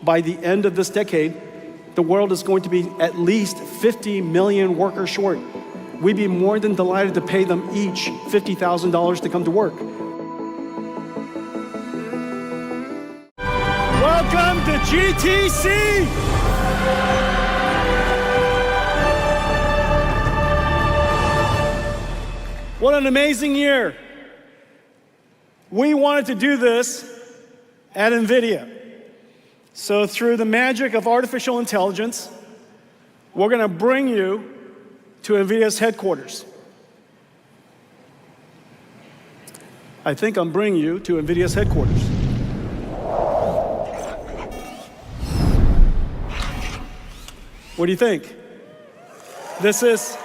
by the end of this decade, the world is going to be at least 50 million workers short. We'd be more than delighted to pay them each $50,000 to come to work. Welcome to GTC! What an amazing year. We wanted to do this at NVIDIA. So through the magic of artificial intelligence, we're going to bring you to NVIDIA's headquarters. I think I'm bringing you to NVIDIA's headquarters. What do you think? This is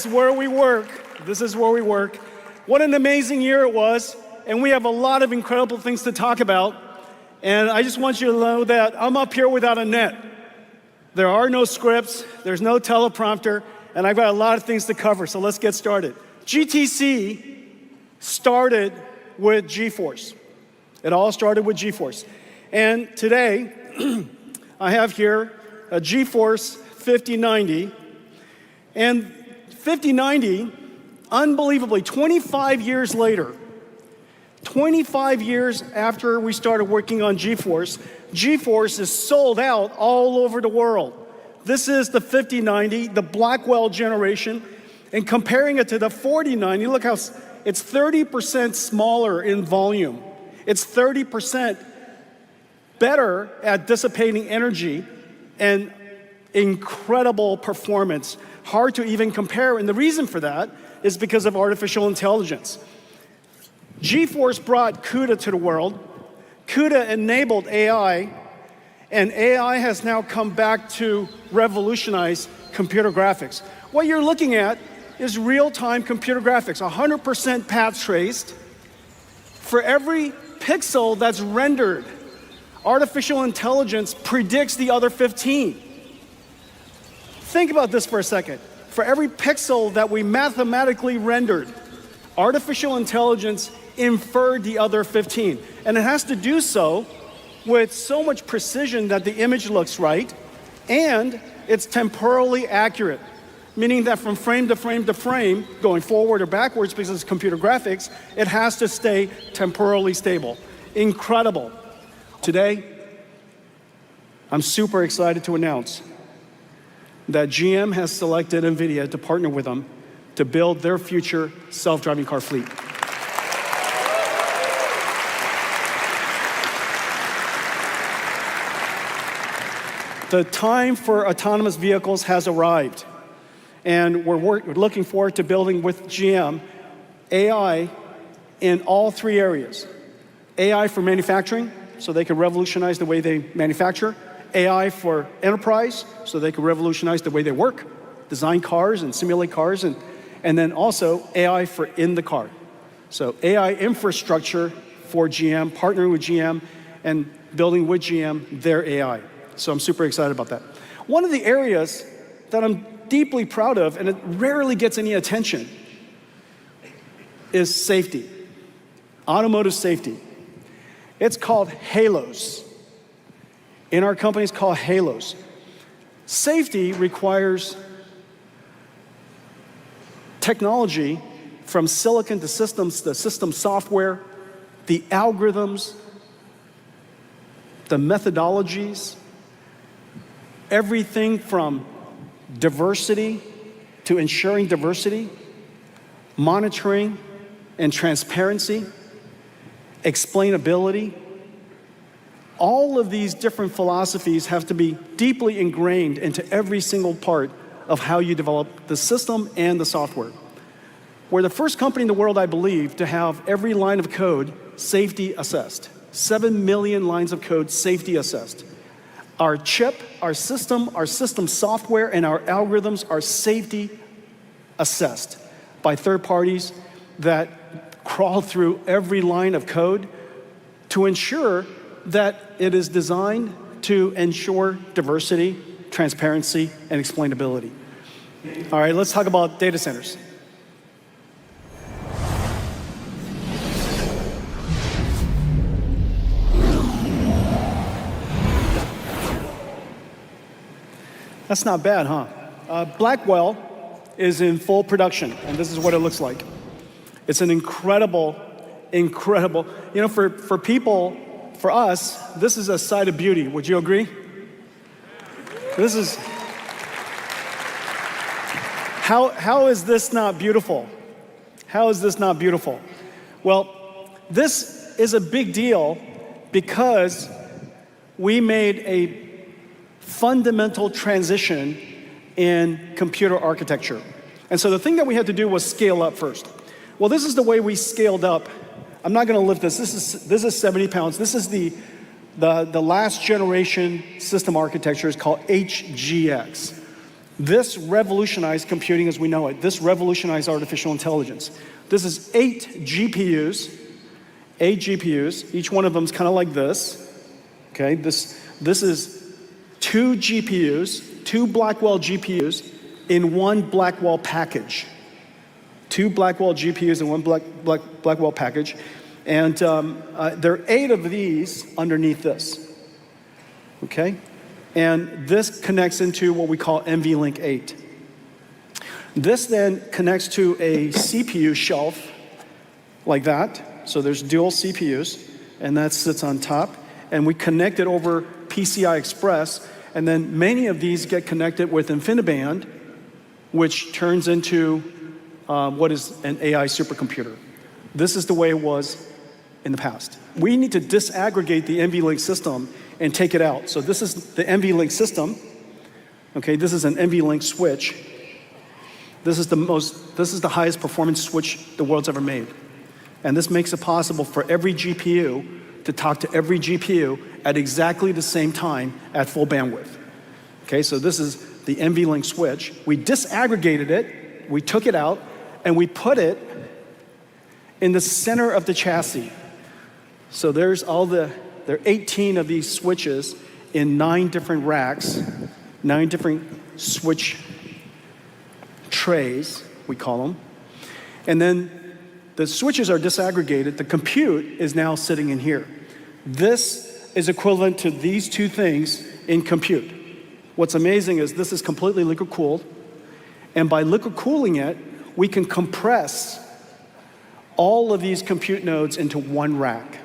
where we work. This is where we work. What an amazing year it was, and we have a lot of incredible things to talk about. And I just want you to know that I'm up here without a net. There are no scripts, there's no teleprompter, and I've got a lot of things to cover, so let's get started. GTC started with GeForce. It all started with GeForce. And today, I have here a GeForce 5090. And 5090, unbelievably, 25 years later, 25 years after we started working on GeForce, GeForce is sold out all over the world. This is the 5090, the Blackwell generation, and comparing it to the 4090, look how it's 30% smaller in volume. It's 30% better at dissipating energy and incredible performance. Hard to even compare, and the reason for that is because of artificial intelligence. GeForce brought CUDA to the world. CUDA enabled AI, and AI has now come back to revolutionize computer graphics. What you're looking at is real-time computer graphics, 100% path traced. For every pixel that's rendered, artificial intelligence predicts the other 15. Think about this for a second. For every pixel that we mathematically rendered, artificial intelligence inferred the other 15. And it has to do so with so much precision that the image looks right, and it's temporally accurate, meaning that from frame to frame to frame, going forward or backwards because it's computer graphics, it has to stay temporally stable. Incredible. Today, I'm super excited to announce that GM has selected NVIDIA to partner with them to build their future self-driving car fleet. The time for autonomous vehicles has arrived, and we're looking forward to building with GM AI in all three areas. AI for manufacturing, so they can revolutionize the way they manufacture. AI for enterprise, so they can revolutionize the way they work, design cars and simulate cars, and then also AI for in the car. So AI infrastructure for GM, partnering with GM, and building with GM their AI. So I'm super excited about that. One of the areas that I'm deeply proud of, and it rarely gets any attention, is safety, automotive safety. It's called halos. In our company, it's called halos. Safety requires technology from silicon to systems, the system software, the algorithms, the methodologies, everything from diversity to ensuring diversity, monitoring and transparency, explainability. All of these different philosophies have to be deeply ingrained into every single part of how you develop the system and the software. We're the first company in the world, I believe, to have every line of code safety assessed. 7 million lines of code safety assessed. Our chip, our system software, and our algorithms are safety assessed by third parties that crawl through every line of code to ensure that it is designed to ensure diversity, transparency, and explainability. All right, let's talk about data centers. That's not bad, huh? Blackwell is in full production, and this is what it looks like. It's an incredible, incredible, you know, for people, for us, this is a sight of beauty. Would you agree? This is, how is this not beautiful? How is this not beautiful? Well, this is a big deal because we made a fundamental transition in computer architecture. And so the thing that we had to do was scale up first. Well, this is the way we scaled up. I'm not going to lift this. This is 70 pounds. This is the last generation system architecture. Is called HGX. This revolutionized computing as we know it. This revolutionized artificial intelligence. This is 8 GPUs. 8 GPUs. Each one of them is kind of like this. Okay. This is 2 GPUs, 2 Blackwell GPUs in one Blackwell package. 2 Blackwell GPUs in one Blackwell package. And there are 8 of these underneath this. Okay? And this connects into what we call NVLink 8. This then connects to a CPU shelf like that. So there's dual CPUs, and that sits on top. And we connect it over PCI Express, and then many of these get connected with InfiniBand, which turns into what is an AI supercomputer. This is the way it was in the past. We need to disaggregate the NVLink system and take it out. So this is the NVLink system. Okay, this is an NVLink switch. This is the highest performance switch the world's ever made. And this makes it possible for every GPU to talk to every GPU at exactly the same time at full bandwidth. Okay, so this is the NVLink switch. We disaggregated it, we took it out, and we put it in the center of the chassis. So there are 18 of these switches in 9 different racks, 9 different switch trays, we call them. And then the switches are disaggregated. The compute is now sitting in here. This is equivalent to these 2 things in compute. What's amazing is this is completely liquid cooled. And by liquid cooling it, we can compress all of these compute nodes into one rack.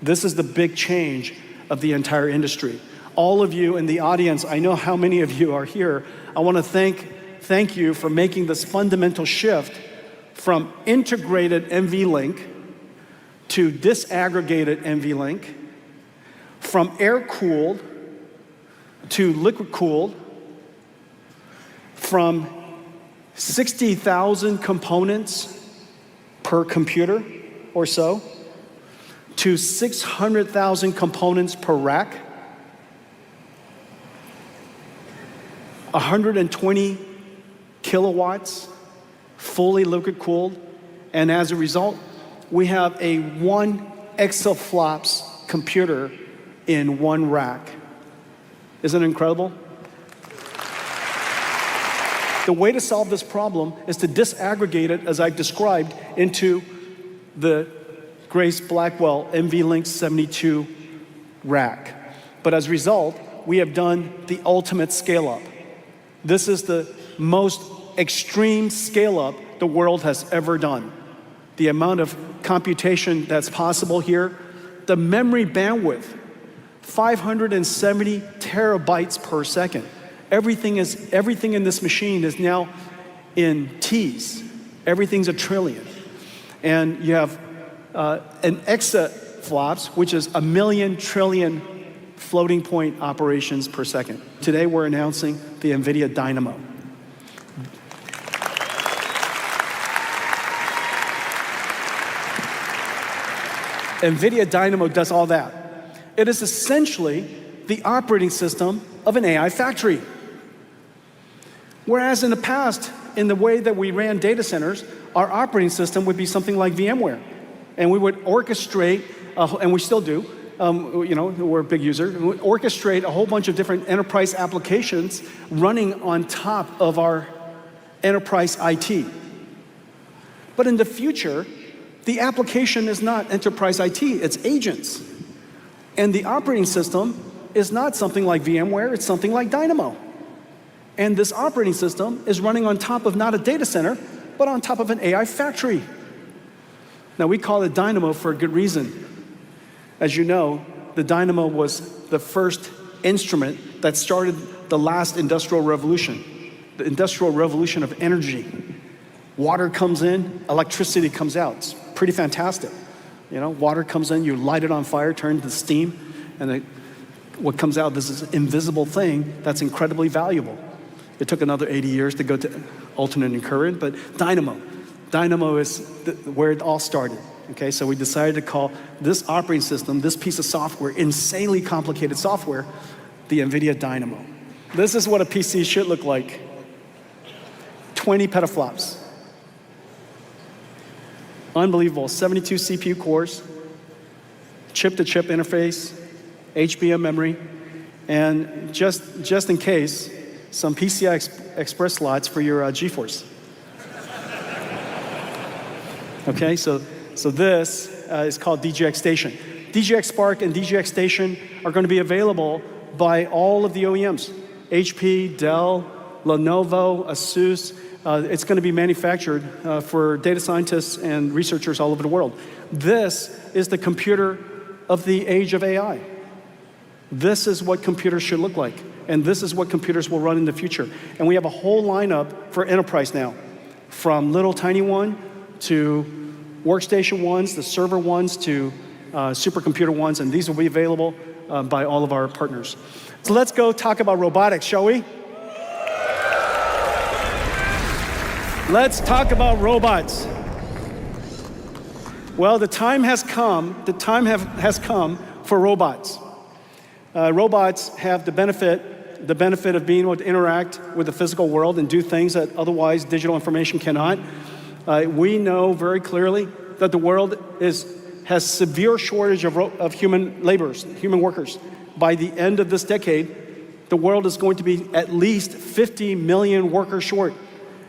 This is the big change of the entire industry. All of you in the audience, I know how many of you are here. I want to thank you for making this fundamental shift from integrated NVLink to disaggregated NVLink, from air-cooled to liquid-cooled, from 60,000 components per computer or so, to 600,000 components per rack, 120 kilowatts, fully liquid cooled, and as a result, we have a 1 exaflops computer in one rack. Isn't it incredible? The way to solve this problem is to disaggregate it, as I described, into the Grace Blackwell MVLink 72 rack. But as a result, we have done the ultimate scale up. This is the most extreme scale up the world has ever done. The amount of computation that's possible here, the memory bandwidth, 570 terabytes per second. Everything in this machine is now in T's. Everything's a trillion. And you have an exaflops, which is 1,000,000 trillion floating point operations per second. Today we're announcing the NVIDIA Dynamo. NVIDIA Dynamo does all that. It is essentially the operating system of an AI factory. Whereas in the past, in the way that we ran data centers, our operating system would be something like VMware. And we would orchestrate, and we still do, we're a big user, we would orchestrate a whole bunch of different enterprise applications running on top of our enterprise IT. But in the future, the application is not enterprise IT, it's agents. And the operating system is not something like VMware, it's something like Dynamo. And this operating system is running on top of not a data center, but on top of an AI factory. Now, we call it Dynamo for a good reason. As you know, the Dynamo was the first instrument that started the last industrial revolution, the industrial revolution of energy. Water comes in, electricity comes out. It's pretty fantastic. You know, water comes in, you light it on fire, turn it to steam, and what comes out is this invisible thing that's incredibly valuable. It took another 80 years to go to alternating current, but Dynamo is where it all started. Okay, so we decided to call this operating system, this piece of software, insanely complicated software, the NVIDIA Dynamo. This is what a PC should look like. 20 petaflops. Unbelievable, 72 CPU cores, chip-to-chip interface, HBM memory, and just in case, some PCI Express slots for your GeForce. Okay, so this is called DJX Station. DJX Spark and DJX Station are going to be available by all of the OEMs. HP, Dell, Lenovo, Asus. It's going to be manufactured for data scientists and researchers all over the world. This is the computer of the age of AI. This is what computers should look like. And this is what computers will run in the future. And we have a whole lineup for enterprise now, from little tiny one to workstation ones, the server ones to supercomputer ones, and these will be available by all of our partners. So let's go talk about robotics, shall we? Let's talk about robots. Well, the time has come. The time has come for robots. Robots have the benefit of being able to interact with the physical world and do things that otherwise digital information cannot. We know very clearly that the world has severe shortage of human laborers, human workers. By the end of this decade, the world is going to be at least 50 million workers short.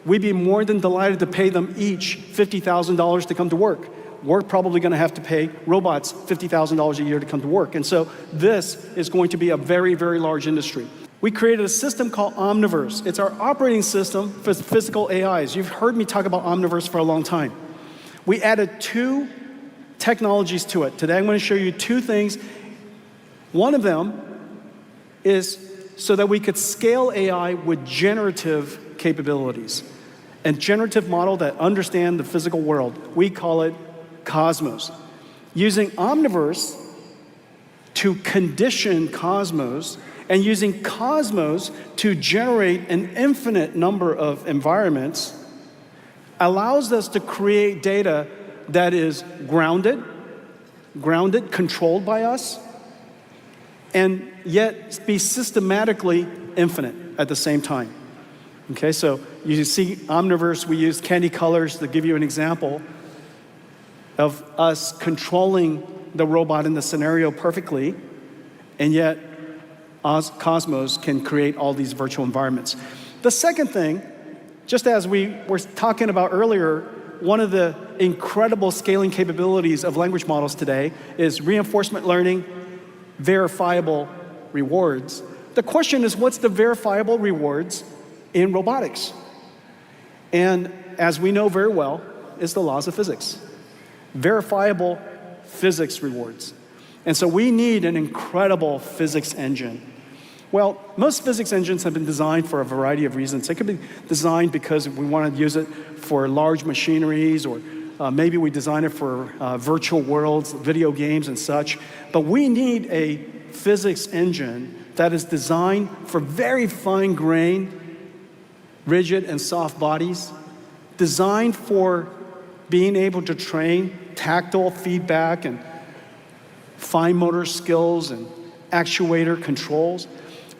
We'd be more than delighted to pay them each $50,000 to come to work. We're probably going to have to pay robots $50,000 a year to come to work. And so this is going to be a very, very large industry. We created a system called Omniverse. It's our operating system for physical AIs. You've heard me talk about Omniverse for a long time. We added 2 technologies to it. Today I'm going to show you 2 things. One of them is so that we could scale AI with generative capabilities. A generative model that understands the physical world. We call it Cosmos. Using Omniverse to condition Cosmos and using Cosmos to generate an infinite number of environments allows us to create data that is grounded, controlled by us, and yet be systematically infinite at the same time. Okay, so you see Omniverse, we used candy colors to give you an example of us controlling the robot in the scenario perfectly, and yet Cosmos can create all these virtual environments. The second thing, just as we were talking about earlier, one of the incredible scaling capabilities of language models today is reinforcement learning, verifiable rewards. The question is, what's the verifiable rewards in robotics? And as we know very well, it's the laws of physics. Verifiable physics rewards. And so we need an incredible physics engine. Well, most physics engines have been designed for a variety of reasons. They could be designed because we want to use it for large machineries, or maybe we design it for virtual worlds, video games and such. But we need a physics engine that is designed for very fine-grained, rigid and soft bodies, designed for being able to train tactile feedback and fine motor skills and actuator controls.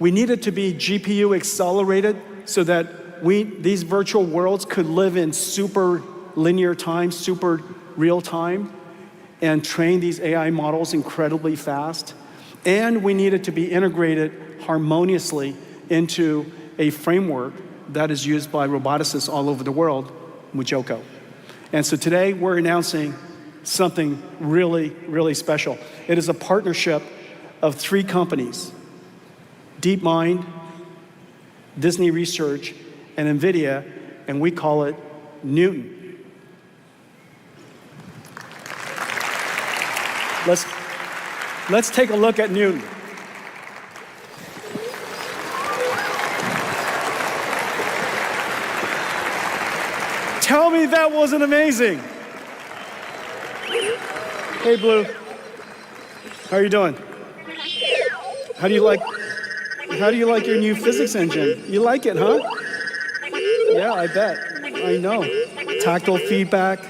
We need it to be GPU accelerated so that these virtual worlds could live in super linear time, super real time, and train these AI models incredibly fast. And we need it to be integrated harmoniously into a framework that is used by roboticists all over the world, Mujoko. And so today we're announcing something really, really special. It is a partnership of 3 companies: DeepMind, Disney Research, and NVIDIA, and we call it Newton. Let's take a look at Newton. Tell me that wasn't amazing. Hey, Blue. How are you doing? How do you like your new physics engine? You like it, huh? Yeah, I bet. I know. Tactile feedback,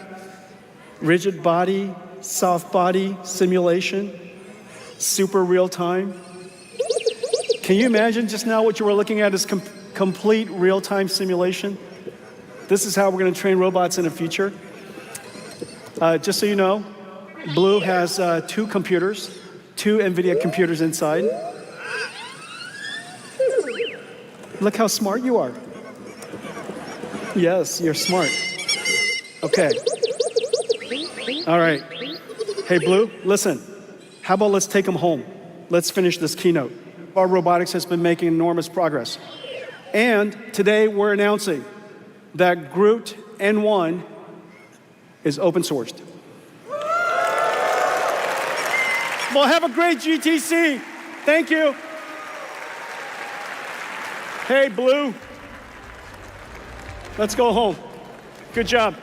rigid body, soft body simulation, super real time. Can you imagine just now what you were looking at is complete real time simulation? This is how we're going to train robots in the future. Just so you know, Blue has 2 computers, 2 NVIDIA computers inside. Look how smart you are. Yes, you're smart. Okay. All right. Hey, Blue, listen. How about let's take them home? Let's finish this keynote. Our robotics has been making enormous progress. And today we're announcing that Groot N1 is open sourced. Well, have a great GTC. Thank you. Hey, Blue. Let's go home. Good job.